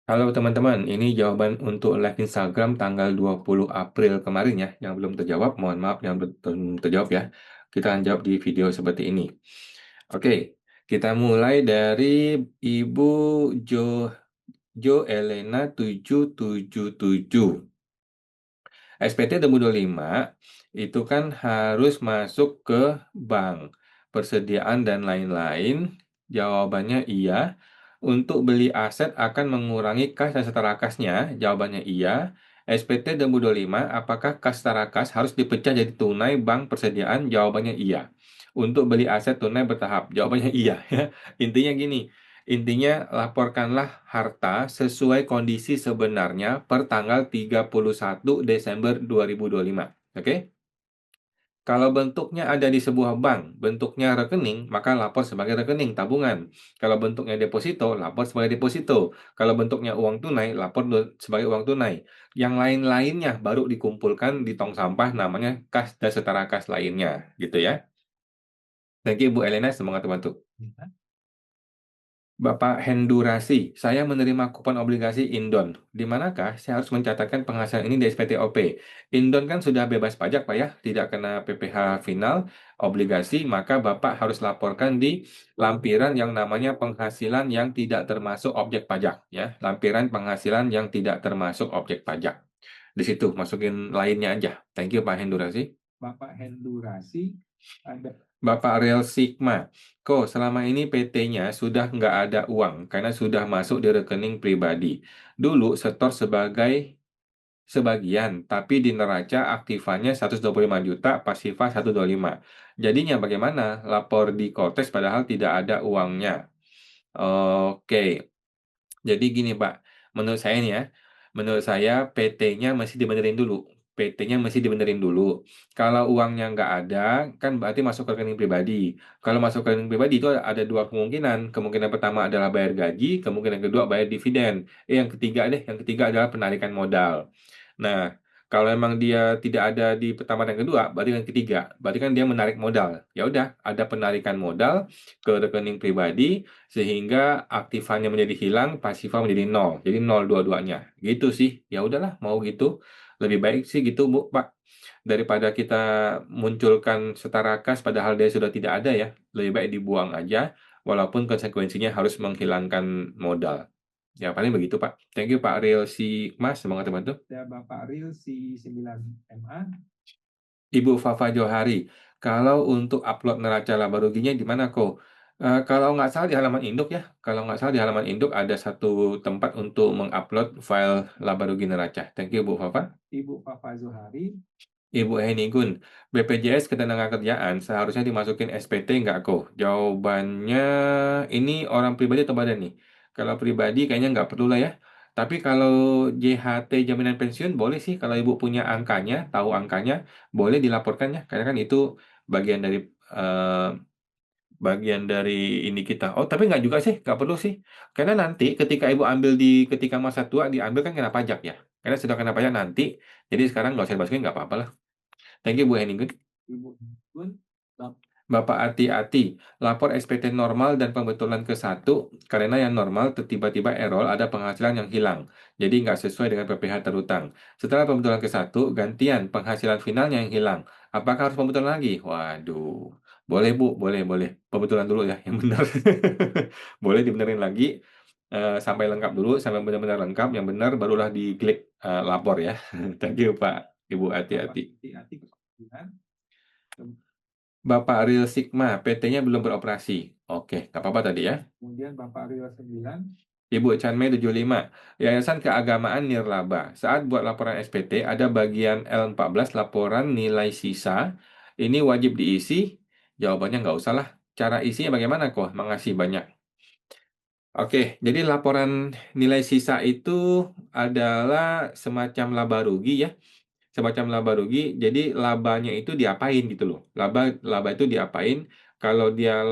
Halo teman-teman, ini jawaban untuk live Instagram tanggal 20 April kemarin ya, yang belum terjawab, mohon maaf yang belum terjawab ya. Kita akan jawab di video seperti ini. Oke, kita mulai dari Ibu Jo Jo Elena 777. SPT 2025 itu kan harus masuk ke bank, persediaan dan lain-lain. Jawabannya iya. Untuk beli aset akan mengurangi kas dan setara kasnya. Jawabannya iya. SPT 2025, apakah kas setara kas harus dipecah jadi tunai bank persediaan? Jawabannya iya. Untuk beli aset tunai bertahap. Jawabannya iya. Intinya gini, intinya, laporkanlah harta sesuai kondisi sebenarnya per tanggal 31 Desember 2025. Oke? Kalau bentuknya ada di sebuah bank, bentuknya rekening, maka lapor sebagai rekening tabungan. Kalau bentuknya deposito, lapor sebagai deposito. Kalau bentuknya uang tunai, lapor sebagai uang tunai. Yang lain-lainnya baru dikumpulkan di tong sampah, namanya kas dan setara kas lainnya. Gitu ya. Thank you, Bu Elena. Semangat bantu. Bapak Hendurasi, saya menerima kupon obligasi Indon. Di manakah saya harus mencatatkan penghasilan ini di SPTOP? Indon kan sudah bebas pajak, Pak ya, tidak kena PPh final obligasi, maka Bapak harus laporkan di lampiran yang namanya penghasilan yang tidak termasuk objek pajak, ya. Lampiran penghasilan yang tidak termasuk objek pajak. Di situ masukin lainnya aja. Thank you, Pak Hendurasi. Bapak Hendurasi, ada Bapak Real Sigma. Kok selama ini PT-nya sudah nggak ada uang karena sudah masuk di rekening pribadi. Dulu setor sebagai sebagian, tapi di neraca aktifannya 125 juta, pasifah 125. Jadinya bagaimana? Lapor di Kotes padahal tidak ada uangnya. Oke. Jadi gini Pak, menurut saya nih ya, menurut saya PT-nya masih dibenerin dulu. PT-nya masih dibenerin dulu. Kalau uangnya nggak ada, kan berarti masuk ke rekening pribadi. Kalau masuk ke rekening pribadi itu ada dua kemungkinan. Kemungkinan pertama adalah bayar gaji, kemungkinan kedua bayar dividen. Yang ketiga deh, yang ketiga adalah penarikan modal. Nah, kalau emang dia tidak ada di pertama dan kedua, berarti yang ketiga. Berarti kan dia menarik modal. Ya udah, ada penarikan modal ke rekening pribadi, sehingga aktifannya menjadi hilang, pasifnya menjadi nol. Jadi nol dua-duanya. Gitu sih. Ya udahlah, mau gitu. Lebih baik sih gitu, Bu, Pak. Daripada kita munculkan setara kas padahal dia sudah tidak ada ya. Lebih baik dibuang aja, walaupun konsekuensinya harus menghilangkan modal. Ya, paling begitu, Pak. Thank you, Pak Real si Mas. Semangat bantu. Ya, Bapak Real si 9MA. Ibu Fafa Johari, kalau untuk upload neraca laba ruginya di mana kok? Kalau nggak salah di halaman induk ya, kalau nggak salah di halaman induk ada satu tempat untuk mengupload file laba rugi neraca. Thank you Bu Fafa. Ibu Fafa Johari. Ibu Heni Gun, BPJS Ketenagakerjaan seharusnya dimasukin SPT nggak kok? Jawabannya ini orang pribadi atau badan nih? Kalau pribadi kayaknya nggak perlu lah ya. Tapi kalau JHT jaminan pensiun boleh sih kalau ibu punya angkanya, tahu angkanya, boleh dilaporkan ya. Karena kan itu bagian dari eh, bagian dari ini kita. Oh, tapi nggak juga sih, nggak perlu sih. Karena nanti ketika ibu ambil di ketika masa tua diambil kan kena pajak ya. Karena sudah kena pajak nanti, jadi sekarang nggak usah dimasukin nggak apa-apa lah. Thank you Bu Heninggun. Ibu Heninggun. Bapak hati-hati, lapor SPT normal dan pembetulan ke satu, karena yang normal tiba-tiba error ada penghasilan yang hilang. Jadi nggak sesuai dengan PPh terutang. Setelah pembetulan ke satu, gantian penghasilan finalnya yang hilang. Apakah harus pembetulan lagi? Waduh. Boleh Bu, boleh, boleh. Pembetulan dulu ya, yang benar. Boleh dibenerin lagi, sampai lengkap dulu, sampai benar-benar lengkap, yang benar barulah diklik lapor ya. Thank you Pak, Ibu hati-hati. Hati-hati. Bapak Real Sigma, PT-nya belum beroperasi. Oke, nggak apa-apa tadi ya. Kemudian Bapak Real 9. Ibu Chanme 75, Yayasan Keagamaan Nirlaba. Saat buat laporan SPT, ada bagian L14 laporan nilai sisa. Ini wajib diisi? Jawabannya nggak usah lah. Cara isinya bagaimana kok? Makasih banyak. Oke, jadi laporan nilai sisa itu adalah semacam laba rugi ya, semacam laba rugi. Jadi labanya itu diapain gitu loh. Laba itu diapain? Kalau dia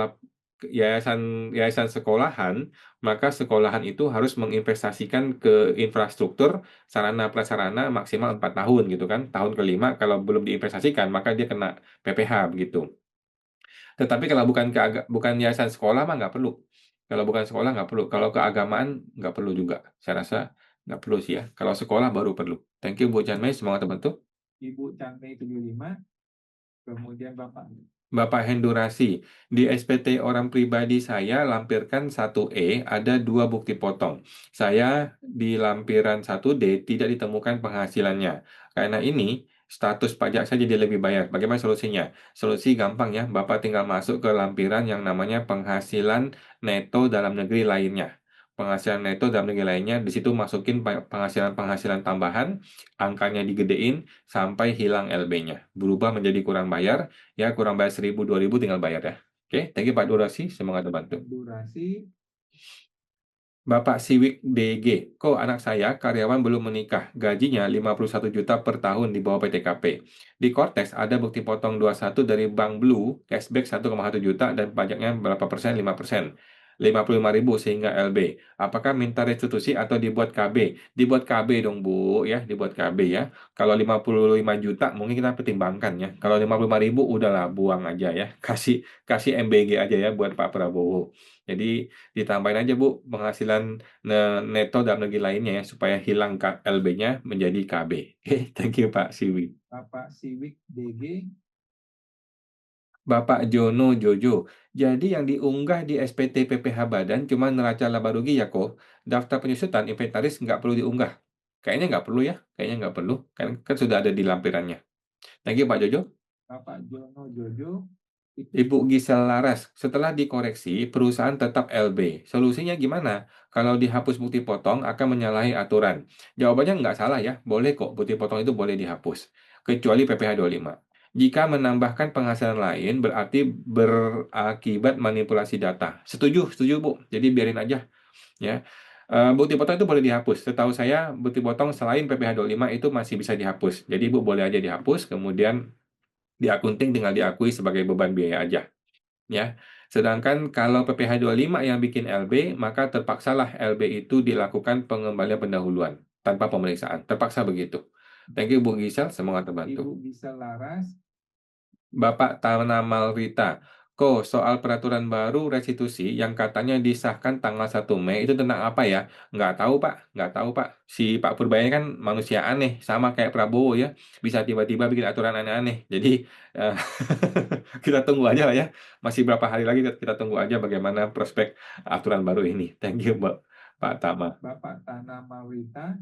yayasan yayasan sekolahan, maka sekolahan itu harus menginvestasikan ke infrastruktur sarana prasarana maksimal 4 tahun gitu kan. Tahun kelima kalau belum diinvestasikan maka dia kena PPh begitu. Tetapi kalau bukan yayasan sekolah mah nggak perlu. Kalau bukan sekolah nggak perlu. Kalau keagamaan nggak perlu juga. Saya rasa nggak perlu sih ya. Kalau sekolah baru perlu. Thank you Bu Chanmei, semangat terbantu. Ibu Chanmei 75, kemudian Bapak. Bapak Hendurasi, di SPT orang pribadi saya lampirkan 1E ada dua bukti potong. Saya di lampiran 1D tidak ditemukan penghasilannya. Karena ini status pajak saya jadi lebih bayar. Bagaimana solusinya? Solusi gampang ya, Bapak tinggal masuk ke lampiran yang namanya penghasilan neto dalam negeri lainnya. Penghasilan neto dalam negeri lainnya, di situ masukin penghasilan-penghasilan tambahan, angkanya digedein sampai hilang LB-nya. Berubah menjadi kurang bayar. Ya, kurang bayar 1.000, 2.000 tinggal bayar ya. Oke, thank you Pak Durasi. Semoga terbantu. Durasi. Bapak Siwik DG, kok anak saya karyawan belum menikah, gajinya 51 juta per tahun di bawah PTKP. Di Cortex ada bukti potong 21 dari Bank Blue, cashback 1,1 juta dan pajaknya berapa persen? 5%. 55.000 sehingga LB. Apakah minta restitusi atau dibuat KB? Dibuat KB dong Bu, ya, dibuat KB ya. Kalau 55 juta mungkin kita pertimbangkan ya. Kalau 55.000 udahlah buang aja ya. Kasih kasih MBG aja ya buat Pak Prabowo. Jadi ditambahin aja Bu penghasilan neto dalam negeri lainnya ya supaya hilang LB-nya menjadi KB. Oke, thank you Pak Siwi. Bapak Siwik DG. Bapak Jono Jojo. Jadi yang diunggah di SPT PPH Badan cuma neraca laba rugi ya kok. Daftar penyusutan inventaris nggak perlu diunggah. Kayaknya nggak perlu ya. Kayaknya nggak perlu. Kan sudah ada di lampirannya. Thank you Pak Jojo. Bapak Jono Jojo. Ibu Gisel Laras, setelah dikoreksi, perusahaan tetap LB. Solusinya gimana? Kalau dihapus bukti potong akan menyalahi aturan. Jawabannya nggak salah ya, boleh kok bukti potong itu boleh dihapus. Kecuali PPh 25. Jika menambahkan penghasilan lain berarti berakibat manipulasi data. Setuju, setuju Bu. Jadi biarin aja ya. Bukti potong itu boleh dihapus. Setahu saya bukti potong selain PPh 25 itu masih bisa dihapus. Jadi Bu boleh aja dihapus, kemudian di akunting tinggal diakui sebagai beban biaya aja ya. Sedangkan kalau PPh 25 yang bikin LB, maka terpaksalah LB itu dilakukan pengembalian pendahuluan tanpa pemeriksaan. Terpaksa begitu. Thank you Bu Gisel, semoga terbantu. Ibu Gisel Laras. Bapak Tana Malrita, kok soal peraturan baru restitusi yang katanya disahkan tanggal 1 Mei itu tentang apa ya? Nggak tahu Pak, nggak tahu Pak. Si Pak Purbaya kan manusia aneh, sama kayak Prabowo ya. Bisa tiba-tiba bikin aturan aneh-aneh. Jadi eh, kita tunggu aja lah ya. Masih berapa hari lagi kita tunggu aja bagaimana prospek aturan baru ini. Thank you Pak Tama. Bapak Tana Mawita.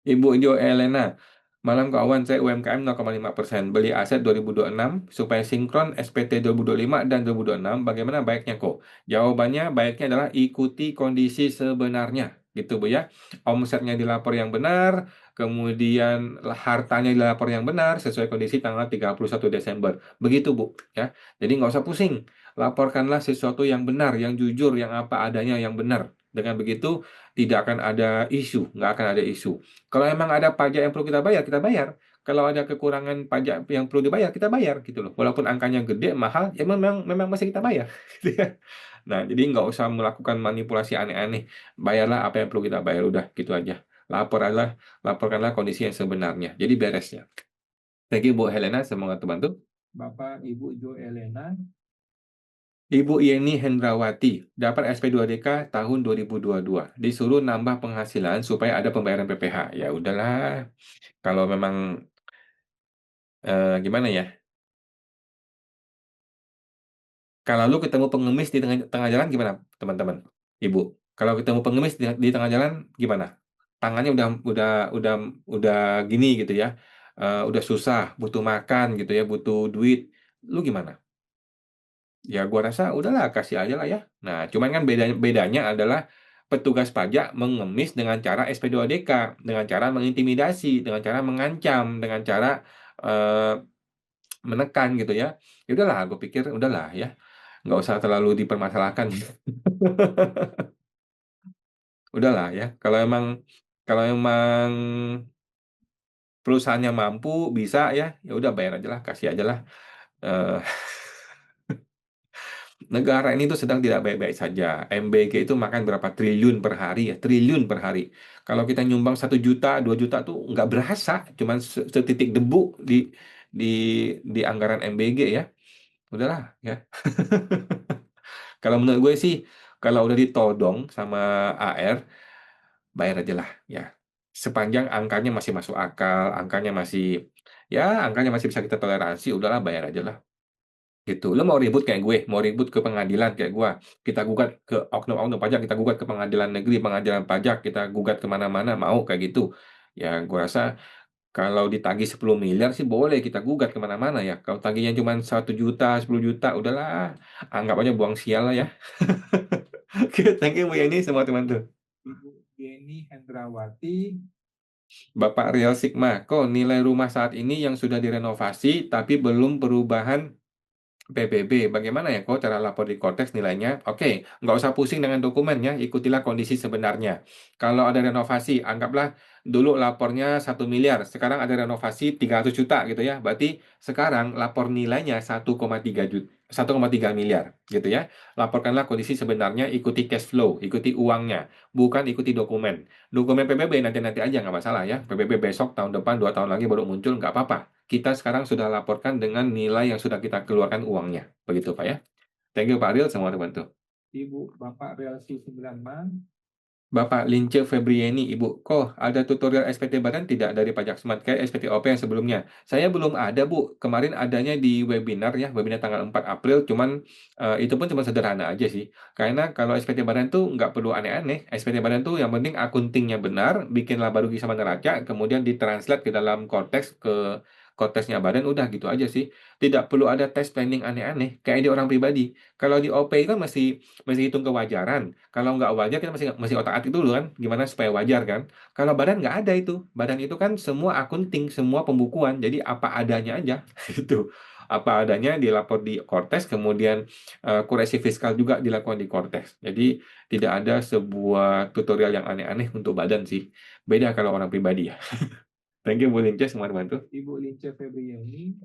Ibu Jo Elena, malam keuangan saya UMKM 0,5%. Beli aset 2026 supaya sinkron SPT 2025 dan 2026. Bagaimana baiknya kok? Jawabannya baiknya adalah ikuti kondisi sebenarnya. Gitu Bu ya. Omsetnya dilapor yang benar, kemudian hartanya dilapor yang benar sesuai kondisi tanggal 31 Desember. Begitu Bu ya. Jadi nggak usah pusing. Laporkanlah sesuatu yang benar, yang jujur, yang apa adanya yang benar. Dengan begitu tidak akan ada isu, nggak akan ada isu. Kalau emang ada pajak yang perlu kita bayar, kita bayar. Kalau ada kekurangan pajak yang perlu dibayar, kita bayar gitu loh. Walaupun angkanya gede, mahal, ya memang memang masih kita bayar. Gitu ya. Nah, jadi nggak usah melakukan manipulasi aneh-aneh. Bayarlah apa yang perlu kita bayar, udah gitu aja. Laporkanlah kondisi yang sebenarnya. Jadi beresnya. Thank you Bu Helena, semoga terbantu. Bapak Ibu Jo Elena. Ibu Yeni Hendrawati dapat SP2DK tahun 2022. Disuruh nambah penghasilan supaya ada pembayaran PPh. Ya udahlah, kalau memang gimana ya? Kalau lu ketemu pengemis di tengah jalan gimana, teman-teman? Ibu, kalau ketemu pengemis di tengah jalan gimana? Tangannya udah udah gini gitu ya. Udah susah, butuh makan gitu ya, butuh duit. Lu gimana? Ya gua rasa udahlah kasih aja lah ya. Nah, cuman kan bedanya adalah petugas pajak mengemis dengan cara SP2DK, dengan cara mengintimidasi, dengan cara mengancam, dengan cara eh, menekan gitu ya. Ya udahlah, gue pikir udahlah ya. Nggak usah terlalu dipermasalahkan. Udahlah ya. Kalau emang perusahaannya mampu bisa ya, ya udah bayar aja lah, kasih aja lah. Eh, negara ini tuh sedang tidak baik-baik saja. MBG itu makan berapa triliun per hari ya, triliun per hari. Kalau kita nyumbang 1 juta, 2 juta tuh nggak berasa, cuman setitik debu di di anggaran MBG ya. Udahlah ya. Kalau menurut gue sih Kalau udah ditodong sama AR, bayar aja lah ya. Sepanjang angkanya masih masuk akal, angkanya masih bisa kita toleransi, udahlah bayar aja lah. Gitu. Lo mau ribut kayak gue, mau ribut ke pengadilan kayak gue, kita gugat ke oknum-oknum pajak, kita gugat ke pengadilan negeri, pengadilan pajak, kita gugat kemana-mana, mau kayak gitu. Ya, gue rasa kalau ditagih 10 miliar sih boleh kita gugat kemana-mana ya. Kalau tagihnya cuma 1 juta, 10 juta, udahlah. Anggap aja buang sial lah ya. Oke, thank you Bu Yani, semua teman tuh. Ibu Yeni Hendrawati, Bapak Real Sigma, kok nilai rumah saat ini yang sudah direnovasi tapi belum perubahan PBB, bagaimana ya kok cara lapor di Cortex nilainya? Oke, nggak usah pusing dengan dokumennya, ikutilah kondisi sebenarnya. Kalau ada renovasi, anggaplah dulu lapornya 1 miliar, sekarang ada renovasi 300 juta gitu ya. Berarti sekarang lapor nilainya 1,3 juta, 1,3 miliar gitu ya. Laporkanlah kondisi sebenarnya, ikuti cash flow, ikuti uangnya, bukan ikuti dokumen. Dokumen PBB nanti-nanti aja nggak masalah ya. PBB besok, tahun depan, 2 tahun lagi baru muncul, nggak apa-apa. Kita sekarang sudah laporkan dengan nilai yang sudah kita keluarkan uangnya. Begitu Pak ya. Thank you Pak Ariel, semua terbantu. Ibu Bapak Relsi Sudirman, Bapak Lince Febrieni, Ibu, kok ada tutorial SPT Badan tidak dari Pajak Smart kayak SPTOP yang sebelumnya? Saya belum ada, Bu. Kemarin adanya di webinar ya, webinar tanggal 4 April, cuman itu pun cuma sederhana aja sih. Karena kalau SPT Badan tuh nggak perlu aneh-aneh. SPT Badan tuh yang penting akuntingnya benar, bikin laba rugi sama neraca, kemudian ditranslate ke dalam konteks ke konteksnya badan, udah gitu aja sih. Tidak perlu ada tes planning aneh-aneh, kayak di orang pribadi. Kalau di OP kan masih masih hitung kewajaran. Kalau nggak wajar kita masih masih otak-atik dulu kan, gimana supaya wajar kan? Kalau badan nggak ada itu, badan itu kan semua akunting, semua pembukuan, jadi apa adanya aja itu, apa adanya dilapor di Cortex, kemudian koreksi fiskal juga dilakukan di Cortex. Jadi tidak ada sebuah tutorial yang aneh-aneh untuk badan sih. Beda kalau orang pribadi ya. Thank you Bu Lince, semua teman-teman. Ibu Lince Febriani,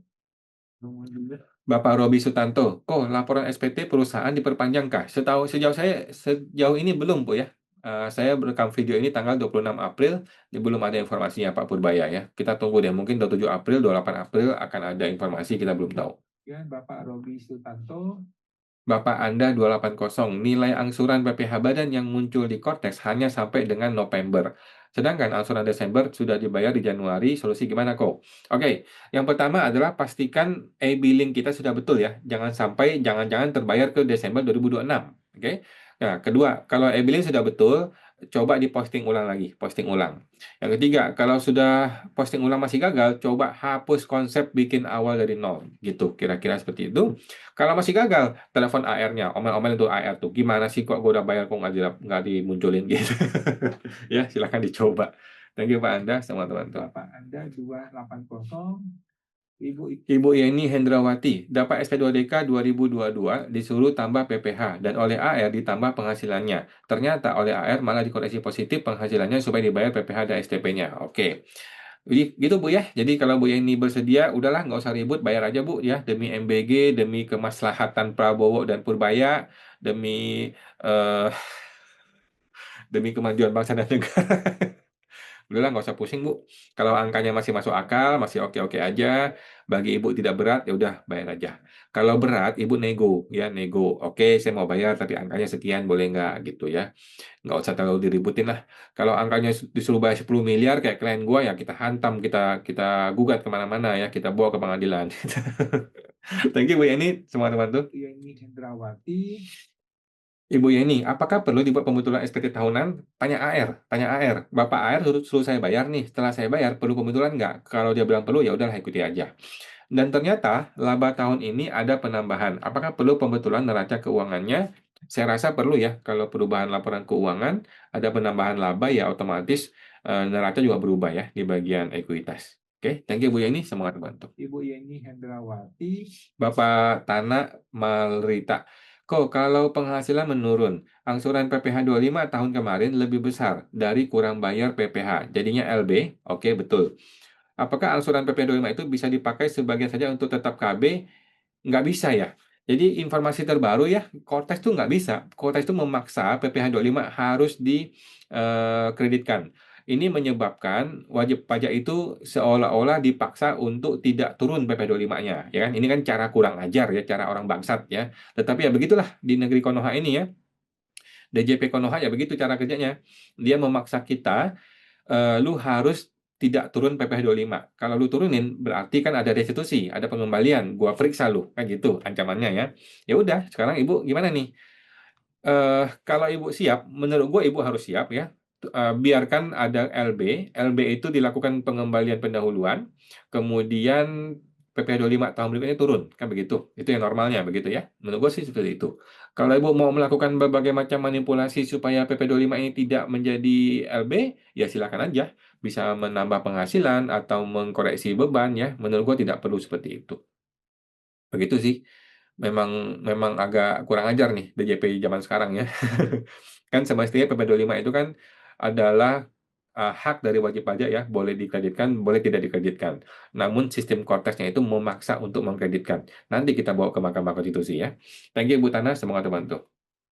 nomor juga Bapak Robi Sutanto, kok laporan SPT perusahaan diperpanjangkah? Sejauh ini belum, Bu ya. Saya merekam video ini tanggal 26 April, ini belum ada informasinya Pak Purbaya ya. Kita tunggu deh, mungkin 27 April, 28 April akan ada informasi, kita belum tahu. ya Bapak Robi Sutanto, Bapak Anda 280, nilai angsuran PPh Badan yang muncul di Cortex hanya sampai dengan November. Sedangkan angsuran Desember sudah dibayar di Januari, solusi gimana kok? Oke, yang pertama adalah pastikan e-billing kita sudah betul ya. Jangan-jangan terbayar ke Desember 2026. Oke. Nah, kedua, kalau e-billing sudah betul, coba diposting ulang lagi, posting ulang. Yang ketiga, kalau sudah posting ulang masih gagal, coba hapus konsep bikin awal dari nol, gitu. Kira-kira seperti itu. Kalau masih gagal, telepon AR-nya, omel-omel untuk AR tuh. Gimana sih kok gue udah bayar kok nggak dimunculin gitu. Ya, silahkan dicoba. Thank you Pak Anda, sama teman-teman. Bapak Anda 280, Ibu Ibu Yeni Hendrawati, dapat SP2DK 2022 disuruh tambah PPh dan oleh AR ditambah penghasilannya. Ternyata oleh AR malah dikoreksi positif penghasilannya supaya dibayar PPh dan STP-nya. Oke. Jadi gitu Bu ya. Jadi kalau Bu Yeni bersedia, udahlah nggak usah ribut, bayar aja Bu ya, demi MBG, demi kemaslahatan Prabowo dan Purbaya, demi eh, demi kemajuan bangsa dan negara. Udahlah nggak usah pusing Bu. Kalau angkanya masih masuk akal, masih oke-oke aja, bagi Ibu tidak berat, ya udah bayar aja. Kalau berat, Ibu nego ya, nego. Oke, saya mau bayar tapi angkanya sekian, boleh nggak gitu ya. Nggak usah terlalu diributin lah. Kalau angkanya disuruh bayar 10 miliar kayak klien gua ya kita hantam, kita kita gugat kemana-mana ya, kita bawa ke pengadilan. Thank you Bu Yani, semua teman tuh. Yeni Hendrawati, Ibu Yeni, apakah perlu dibuat pembetulan SPT tahunan? Tanya AR, tanya AR. Bapak AR suruh saya bayar nih. Setelah saya bayar, perlu pembetulan nggak? Kalau dia bilang perlu, ya udahlah ikuti aja. Dan ternyata laba tahun ini ada penambahan. Apakah perlu pembetulan neraca keuangannya? Saya rasa perlu ya. Kalau perubahan laporan keuangan, ada penambahan laba ya otomatis neraca juga berubah ya di bagian ekuitas. Oke, thank you Bu Yeni, semangat bantu. Ibu Yeni Hendrawati, Bapak Tana Malrita. Kok kalau penghasilan menurun, angsuran PPh 25 tahun kemarin lebih besar dari kurang bayar PPh. Jadinya LB? Oke, betul. Apakah angsuran PPh 25 itu bisa dipakai sebagian saja untuk tetap KB? Nggak bisa ya. Jadi informasi terbaru ya, Cortex tuh nggak bisa. Cortex itu memaksa PPh 25 harus dikreditkan. Ini menyebabkan wajib pajak itu seolah-olah dipaksa untuk tidak turun PP 25-nya, ya kan? Ini kan cara kurang ajar ya, cara orang bangsat ya. Tetapi ya begitulah di negeri Konoha ini ya. DJP Konoha ya begitu cara kerjanya. Dia memaksa kita, lu harus tidak turun PPh 25. Kalau lu turunin berarti kan ada restitusi, ada pengembalian. Gua periksa lu, kan gitu ancamannya ya. Ya udah, sekarang Ibu gimana nih? Kalau Ibu siap, menurut gue Ibu harus siap ya. Biarkan ada LB. LB itu dilakukan pengembalian pendahuluan, kemudian PPh 25 tahun berikutnya turun, kan begitu. Itu yang normalnya begitu ya. Menurut gue sih seperti itu. Kalau Ibu mau melakukan berbagai macam manipulasi supaya PP 25 ini tidak menjadi LB, ya silakan aja. Bisa menambah penghasilan atau mengkoreksi beban ya. Menurut gue tidak perlu seperti itu. Begitu sih. Memang memang agak kurang ajar nih DJP zaman sekarang ya. Kan semestinya PP25 itu kan adalah hak dari wajib pajak ya, boleh dikreditkan, boleh tidak dikreditkan. Namun sistem Kortesnya itu memaksa untuk mengkreditkan. Nanti kita bawa ke Mahkamah Konstitusi ya. Thank you Bu Tana, semoga terbantu.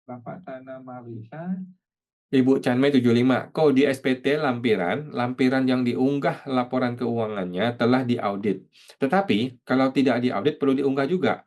Bapak Tana Marita, Ibu Chanmei 75, kok di SPT lampiran yang diunggah laporan keuangannya telah diaudit. Tetapi kalau tidak diaudit perlu diunggah juga.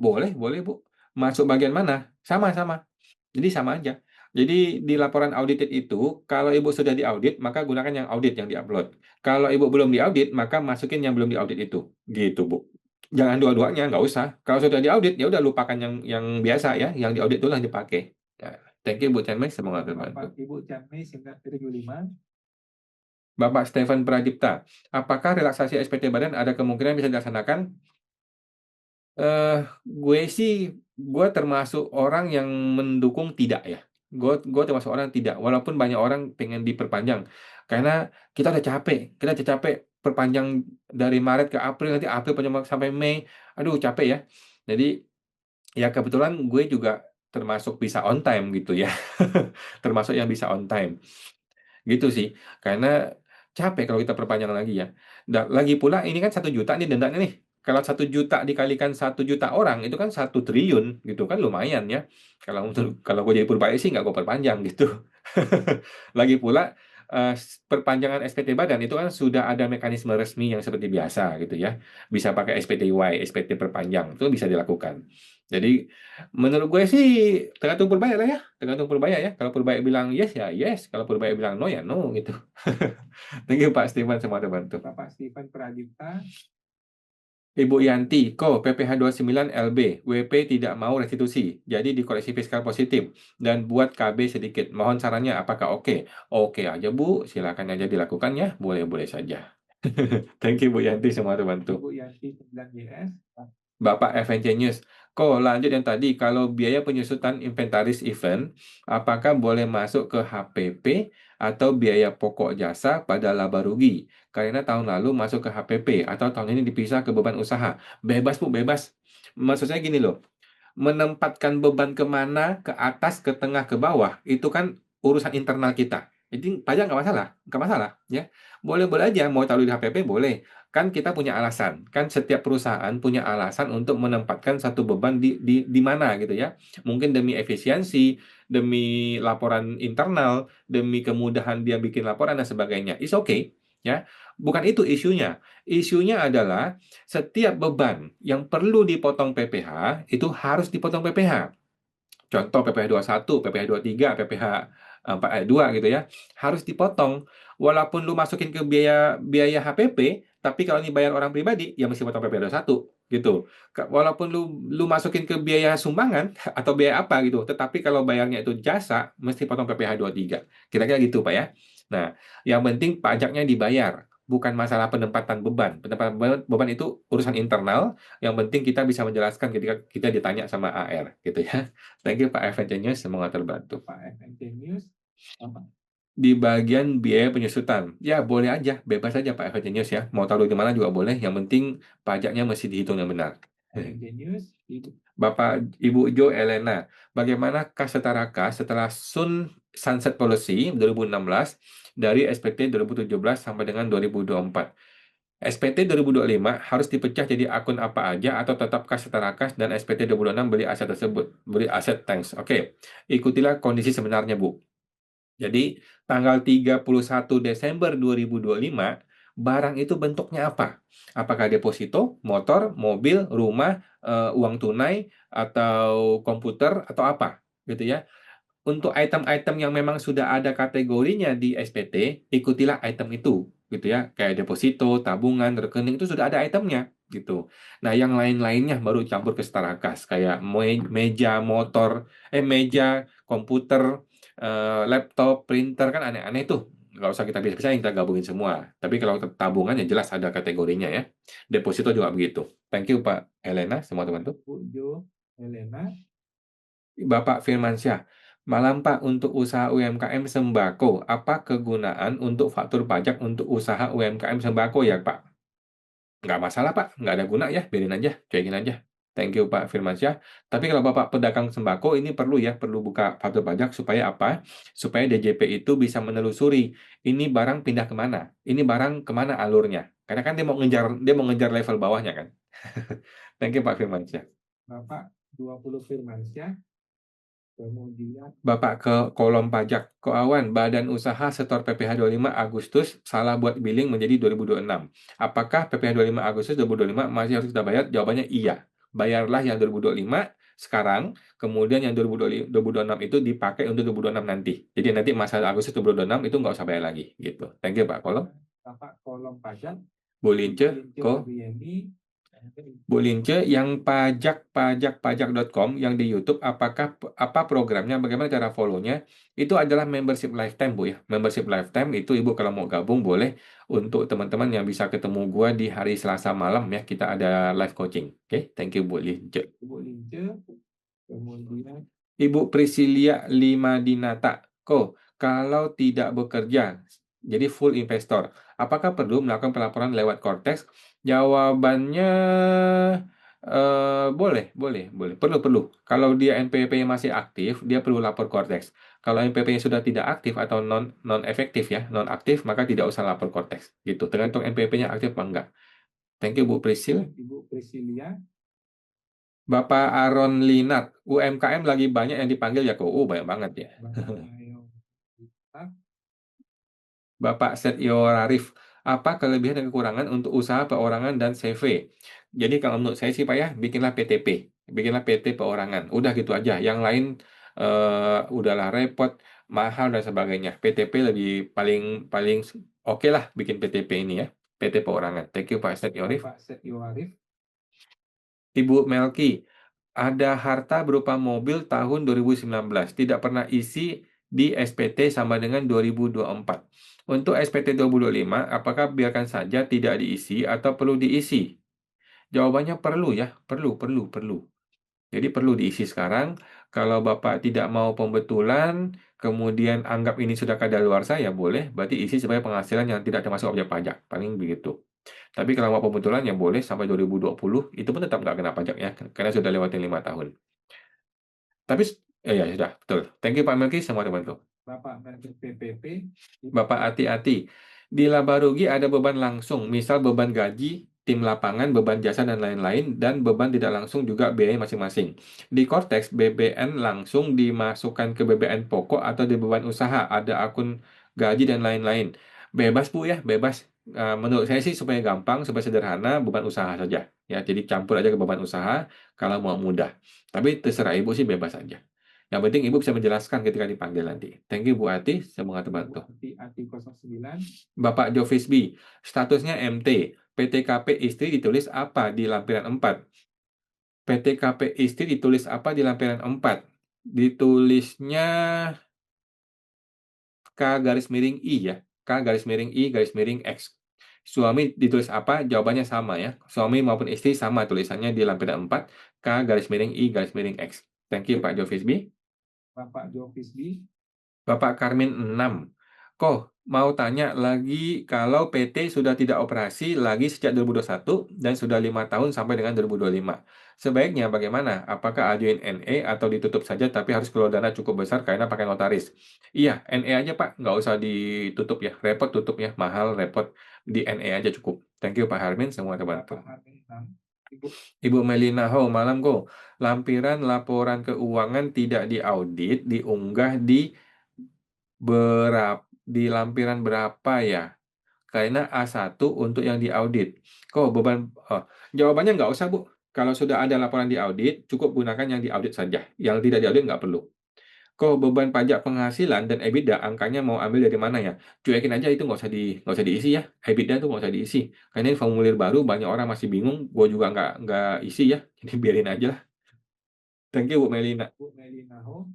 Boleh, boleh Bu. Masuk bagian mana? Sama-sama. Jadi sama aja. Jadi di laporan audited itu, kalau Ibu sudah diaudit, maka gunakan yang audit yang diupload. Kalau Ibu belum diaudit, maka masukin yang belum diaudit itu. Gitu, Bu. Jangan dua-duanya, nggak usah. Kalau sudah diaudit, ya udah lupakan yang biasa ya. Yang diaudit itulah yang dipakai. Ya. Thank you, Bu Chenmei. Semoga terbantu. Bapak Ibu Chanmei 975, Bapak Stephen Pradipta, apakah relaksasi SPT badan ada kemungkinan bisa dilaksanakan? Gue sih, gue termasuk orang yang mendukung tidak ya. Gue termasuk orang yang tidak, walaupun banyak orang pengen diperpanjang. Karena kita udah capek perpanjang dari Maret ke April, nanti April panjang sampai Mei. Aduh, capek ya. Jadi, ya kebetulan gue juga termasuk bisa on time gitu ya. Termasuk yang bisa on time. Gitu sih. Karena capek kalau kita perpanjang lagi ya. Dan lagi pula ini kan 1 juta nih dendanya nih. Kalau 1 juta dikalikan 1 juta orang itu kan 1 triliun gitu kan lumayan ya. Kalau gue jadi Purbaya sih nggak gue perpanjang gitu. Lagi pula perpanjangan SPT badan itu kan sudah ada mekanisme resmi yang seperti biasa gitu ya. Bisa pakai SPTY, SPT perpanjang itu bisa dilakukan. Jadi menurut gue sih tergantung Purbaya lah ya, tergantung Purbaya ya. Kalau Purbaya bilang yes ya yes, kalau Purbaya bilang no ya no gitu. Thank you Pak Steven, semua terbantu. Bapak Stephen Pradipta, Ibu Yanti, Ko, PPh 29 LB, WP tidak mau restitusi, jadi dikoreksi fiskal positif, dan buat KB sedikit. Mohon sarannya apakah oke? Oke aja Bu, silakan aja dilakukan ya, boleh-boleh saja. Thank you Bu Yanti, semua terbantu. Ibu Yanti 9YS, Bapak FNC News, kok lanjut yang tadi, kalau biaya penyusutan inventaris event, apakah boleh masuk ke HPP atau biaya pokok jasa pada laba rugi? Karena tahun lalu masuk ke HPP atau tahun ini dipisah ke beban usaha. Bebas Bu, bebas. Maksudnya gini loh, menempatkan beban kemana, ke atas, ke tengah, ke bawah, itu kan urusan internal kita. Jadi pajak nggak masalah, ya. Boleh-boleh aja, mau taruh di HPP boleh. Kan kita punya alasan, kan setiap perusahaan punya alasan untuk menempatkan satu beban di mana gitu ya. Mungkin demi efisiensi, demi laporan internal, demi kemudahan dia bikin laporan dan sebagainya. It's okay, ya. Bukan itu isunya. Isunya adalah setiap beban yang perlu dipotong PPh itu harus dipotong PPh. Contoh PPh 21, PPh 23, PPh 4 ayat 2 gitu ya. Harus dipotong. Walaupun lu masukin ke biaya biaya HPP, tapi kalau ini bayar orang pribadi, ya mesti potong PPh 21 gitu. Walaupun lu masukin ke biaya sumbangan atau biaya apa gitu, tetapi kalau bayarnya itu jasa, mesti potong PPh 23. Kira-kira gitu, Pak ya. Nah, yang penting pajaknya dibayar, bukan masalah penempatan beban. Penempatan beban itu urusan internal, yang penting kita bisa menjelaskan ketika kita ditanya sama AR gitu ya. Thank you Pak FNC News, semoga terbantu. Pak FNC News, Bapak Di bagian biaya penyusutan, ya boleh aja, bebas aja Pak FNC News ya. Mau taruh di mana juga boleh, yang penting pajaknya mesti dihitung yang benar. FNC News, Ibu Bapak Ibu Jo Elena, bagaimana kas setara kas setelah Sunset Policy 2016 dari SPT 2017 sampai dengan 2024? SPT 2025 harus dipecah jadi akun apa aja atau tetap kas setara kas dan SPT 2026 beli aset tersebut, beli aset thanks. Oke, ikutilah kondisi sebenarnya Bu. Jadi tanggal 31 Desember 2025 barang itu bentuknya apa? Apakah deposito, motor, mobil, rumah, uang tunai atau komputer atau apa? Gitu ya. untuk item-item yang memang sudah ada kategorinya di SPT, ikutilah item itu, gitu ya. Kayak deposito, tabungan, rekening itu sudah ada itemnya, gitu. Nah, yang lain-lainnya baru campur ke setara kas, kayak meja, motor, meja, komputer, laptop, printer kan aneh-aneh tuh. Nggak usah kita bisa-bisa kita gabungin semua. Tapi kalau tabungan ya jelas ada kategorinya ya. Deposito juga begitu. Thank you Pak Helena, semua teman-teman. Bu Jo, Helena. Bapak Firmansyah, malam Pak, untuk usaha UMKM sembako, apa kegunaan untuk faktur pajak untuk usaha UMKM sembako ya Pak? Nggak masalah Pak, nggak ada guna ya, biarin aja, cuekin aja. Thank you Pak Firmansyah. Tapi kalau Bapak pedagang sembako ini perlu ya, perlu buka faktur pajak supaya apa? Supaya DJP itu bisa menelusuri ini barang pindah kemana, ini barang kemana alurnya. Karena kan dia mau ngejar level bawahnya kan. Thank you Pak Firmansyah. Bapak 20 Firmansyah. Kemudian Bapak ke kolom pajak keuangan Badan Usaha Setor PPh 25 Agustus salah buat billing menjadi 2026. Apakah PPh 25 Agustus 2025 masih harus kita bayar? Jawabannya iya. Bayarlah yang 2025 sekarang, kemudian yang 2026 itu dipakai untuk 2026 nanti. Jadi nanti masa Agustus 2026 itu nggak usah bayar lagi gitu. Thank you Pak Kolom. Bapak kolom pajak. Bu Lince, Lince Ko. Febriani. Bu Lince, yang pajak.com yang di YouTube, apa programnya, bagaimana cara follow-nya? Itu adalah membership lifetime, Bu ya. Membership lifetime itu Ibu kalau mau gabung boleh untuk teman-teman yang bisa ketemu gua di hari Selasa malam ya. Kita ada live coaching. Oke, thank you Bu Lince. Bu Lince. Kemudian Ibu Priscilia Limadinata, kok kalau tidak bekerja, jadi full investor, apakah perlu melakukan pelaporan lewat Cortex? Jawabannya boleh, boleh, boleh. Perlu, perlu. Kalau dia NPWP-nya masih aktif, dia perlu lapor Cortex. Kalau NPWP-nya sudah tidak aktif atau non efektif ya, non aktif, maka tidak usah lapor Cortex. Gitu. Tergantung NPWP-nya aktif apa enggak. Thank you Bu Prisil. Ibu Priscilia. Bapak Aaron Linat, UMKM lagi banyak yang dipanggil ya kok. Banyak banget ya. Bapak Ayo. Bapak Setio Rarif, apa kelebihan dan kekurangan untuk usaha perorangan dan CV? Jadi kalau menurut saya sih Pak ya, bikinlah PTP, bikinlah PT perorangan. Udah gitu aja. Yang lain udahlah repot, mahal dan sebagainya. PTP lebih paling paling oke lah bikin PTP ini ya. PT perorangan. Thank you Pak Setio Rarif. Bapak Setio Arif. Ibu Melki, ada harta berupa mobil tahun 2019, tidak pernah isi di SPT sama dengan 2024. Untuk SPT 2025, apakah biarkan saja tidak diisi atau perlu diisi? Jawabannya perlu ya, perlu, perlu, perlu. Jadi perlu diisi sekarang. Kalau Bapak tidak mau pembetulan, kemudian anggap ini sudah kadaluarsa, ya boleh. Berarti isi sebagai penghasilan yang tidak termasuk objek pajak. Paling begitu. Tapi kalau mau pembetulan ya boleh sampai 2020, itu pun tetap nggak kena pajak ya, karena sudah lewatin 5 tahun. Tapi, ya sudah, betul. Thank you Pak Melki, semua teman-teman. Bapak Menteri PPP. Bapak hati-hati. Di laba rugi ada beban langsung, misal beban gaji, tim lapangan, beban jasa, dan lain-lain, dan beban tidak langsung juga biaya masing-masing. Di Cortex, BBN langsung dimasukkan ke BBN pokok atau di beban usaha, ada akun gaji dan lain-lain. Bebas Bu ya, bebas. Menurut saya sih supaya gampang, supaya sederhana, beban usaha saja. Ya, jadi campur aja ke beban usaha kalau mau mudah. Tapi terserah Ibu sih bebas aja. Yang penting Ibu bisa menjelaskan ketika dipanggil nanti. Thank you Bu Ati, semoga terbantu. Ati 09. Bapak Jofisbi, statusnya MT. PTKP istri ditulis apa di lampiran 4? PTKP istri ditulis apa di lampiran 4? Ditulisnya K garis miring I ya. K garis miring I garis miring X. Suami ditulis apa? Jawabannya sama ya. Suami maupun istri sama tulisannya di lampiran 4. K garis miring I garis miring X. Thank you Pak Jofisbi. Bapak Jofisbi. Bapak Karmin 6. Kok mau tanya lagi kalau PT sudah tidak operasi lagi sejak 2021 dan sudah 5 tahun sampai dengan 2025. Sebaiknya bagaimana? Apakah ajuin NE atau ditutup saja tapi harus keluar dana cukup besar karena pakai notaris? Iya, NE aja Pak. Nggak usah ditutup ya. Repot tutupnya. Mahal, repot. Di NE aja cukup. Thank you Pak Harmin. Semua terbantu. Bapak Harmin 6. Ibu Melina Ho, malam kok. Lampiran laporan keuangan tidak diaudit, diunggah di lampiran berapa ya? Karena A1 untuk yang diaudit. Kok beban jawabannya nggak usah, Bu. Kalau sudah ada laporan diaudit, cukup gunakan yang diaudit saja. Yang tidak diaudit nggak perlu. Kok beban pajak penghasilan dan EBITDA angkanya mau ambil dari mana ya? Cuekin aja itu nggak usah diisi ya. EBITDA tuh nggak usah diisi. Karena ini formulir baru banyak orang masih bingung. Gue juga nggak isi ya. Jadi biarin aja lah. Thank you Bu Melina. Bu Melina Ho.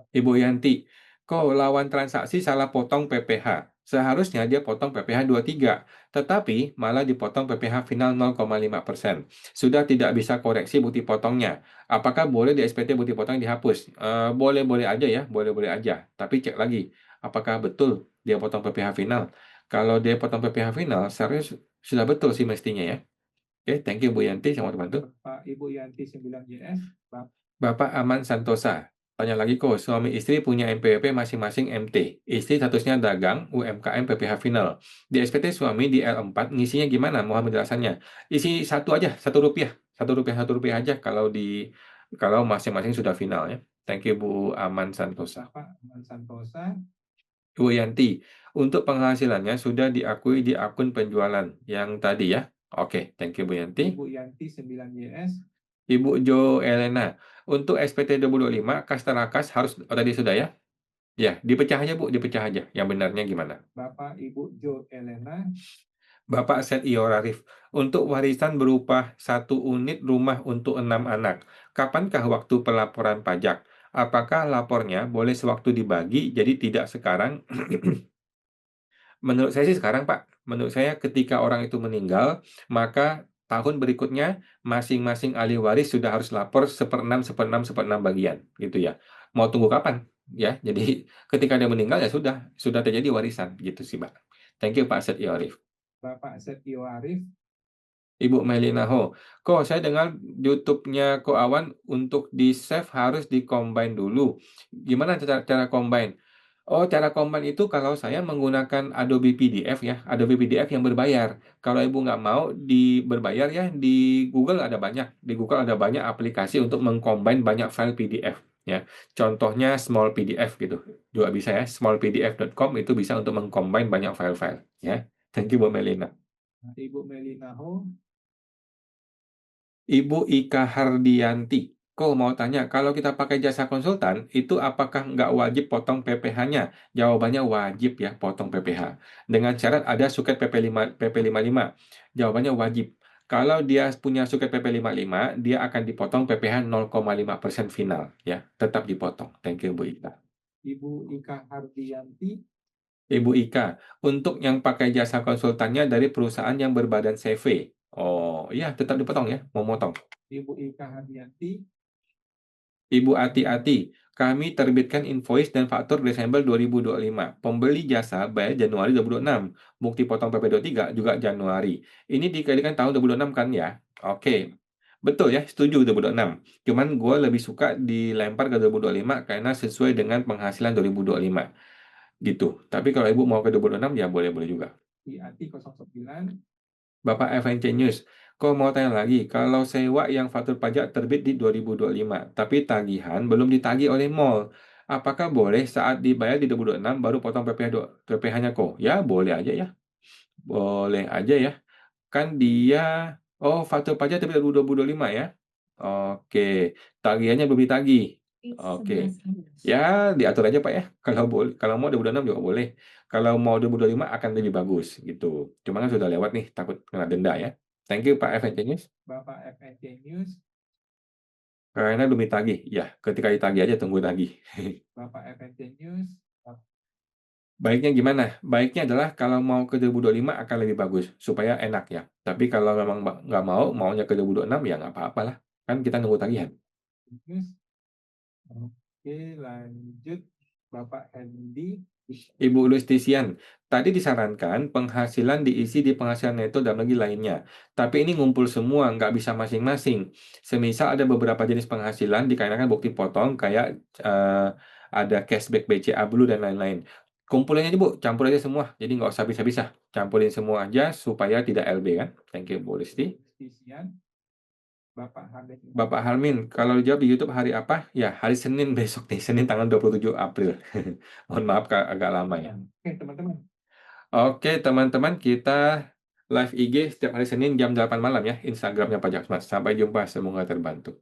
Ibu Yanti, kok lawan transaksi salah potong PPh? Seharusnya dia potong PPh 23, tetapi malah dipotong PPh final 0,5%. Sudah tidak bisa koreksi bukti potongnya. Apakah boleh di SPT bukti potong dihapus? Boleh-boleh aja ya, boleh-boleh aja. Tapi cek lagi, apakah betul dia potong PPh final? Kalau dia potong PPh final, seharusnya sudah betul sih mestinya ya. Oke, thank you Bu Yanti sama teman-teman. Pak Ibu Yanti 9YS. Bapak Aman Santosa. Tanya lagi kok, suami istri punya NPWP masing-masing MT. Istri statusnya dagang, UMKM PPh final. Di SPT suami di L4, ngisinya gimana? Mohon penjelasannya. Isi satu aja, ₹1. ₹1 aja kalau masing-masing sudah final ya. Thank you Bu Aman Santosa. Bapak Aman Santosa. Bu Yanti, untuk penghasilannya sudah diakui di akun penjualan yang tadi ya. Oke, thank you Bu Yanti. Ibu Yanti 9YS. Ibu Jo Elena, untuk SPT 2025, kas terakas harus, oh tadi sudah ya? Ya, dipecah aja Bu, dipecah aja. Yang benarnya gimana? Bapak Ibu Jo Elena. Bapak Set Iorarif, untuk warisan berupa 1 unit rumah untuk 6 anak. Kapankah waktu pelaporan pajak? Apakah lapornya boleh sewaktu dibagi, jadi tidak sekarang? Menurut saya sih sekarang, Pak. Menurut saya ketika orang itu meninggal, maka tahun berikutnya masing-masing ahli waris sudah harus lapor seperenam, seperenam, seperenam bagian, gitu ya. Mau tunggu kapan? Ya, jadi ketika dia meninggal ya sudah terjadi warisan, gitu sih, Pak. Thank you, Pak Setio Arif. Bapak Setio Arif. Ibu Melina Ho, kok saya dengar YouTube-nya Ko Awan untuk di-save harus di-combine dulu. Gimana cara combine? Oh, cara combine itu kalau saya menggunakan Adobe PDF ya, Adobe PDF yang berbayar. Kalau ibu nggak mau berbayar ya, di Google ada banyak. Di Google ada banyak aplikasi untuk mengcombine banyak file PDF ya. Contohnya Small PDF gitu. Juga bisa ya, smallpdf.com itu bisa untuk mengcombine banyak file-file ya. Thank you Bu Melina. Ibu Melina Ho. Ibu Ika Hardianti, kok mau tanya, kalau kita pakai jasa konsultan, itu apakah nggak wajib potong PPh-nya? Jawabannya wajib ya, potong PPh. Dengan syarat ada suket PP55. Jawabannya wajib. Kalau dia punya suket PP55, dia akan dipotong PPh 0,5% final. Ya, tetap dipotong. Thank you, Bu Ika. Ibu Ika Hardianti. Ibu Ika, untuk yang pakai jasa konsultannya dari perusahaan yang berbadan CV. Oh, iya, tetap dipotong ya, mau motong. Ibu Ika Hardianti. Ibu Ati-Ati, kami terbitkan invoice dan faktur Desember 2025. Pembeli jasa bayar Januari 2026. Bukti potong PP23 juga Januari. Ini dikalikan tahun 2026 kan ya? Oke. Betul ya, setuju 2026. Cuman gue lebih suka dilempar ke 2025 karena sesuai dengan penghasilan 2025. Gitu. Tapi kalau ibu mau ke 2026 ya boleh-boleh juga. Ati 09. Bapak FNC News, kok mau tanya lagi, kalau sewa yang faktur pajak terbit di 2025, tapi tagihan belum ditagih oleh mall, apakah boleh saat dibayar di 2026 baru potong PPh-nya kok? Ya, boleh aja ya. Boleh aja ya. Kan dia, oh faktur pajak terbit 2025 ya? Oke, tagihannya belum ditagih. Oke. Ya, diatur aja Pak ya. Kalau boleh, kalau mau 2026 juga boleh. Kalau mau 2025 akan lebih bagus gitu. Cuma kan sudah lewat nih, takut kena denda ya. Thank you Pak FNC News. Bapak FNC News. Karena belum ditagih. Ya, ketika ditagih aja tunggu tagih. Bapak FNC News. Baiknya gimana? Baiknya adalah kalau mau ke 2025 akan lebih bagus supaya enak ya. Tapi kalau memang nggak mau, maunya ke 2026 ya nggak apa-apa lah. Kan kita nunggu tagihan. News. Oke, lanjut. Bapak Hendy. Ibu Lustisian, tadi disarankan penghasilan diisi di penghasilan neto dan lagi lainnya. Tapi ini ngumpul semua, nggak bisa masing-masing. Semisal ada beberapa jenis penghasilan dikarenakan bukti potong, kayak ada cashback BCA Blue dan lain-lain. Kumpulin aja Bu, campur aja semua. Jadi nggak usah bisa-bisa. Campurin semua aja supaya tidak LB kan. Thank you Bu Listi. Bapak Hamid. Bapak Halmin, kalau dijawab di YouTube hari apa? Ya, hari Senin besok nih, Senin tanggal 27 April. Mohon maaf Kak, agak lama ya. Oke, teman-teman. Oke, teman-teman, kita live IG setiap hari Senin jam 8 malam ya, Instagramnya Pajak Smart. Sampai jumpa, semoga terbantu.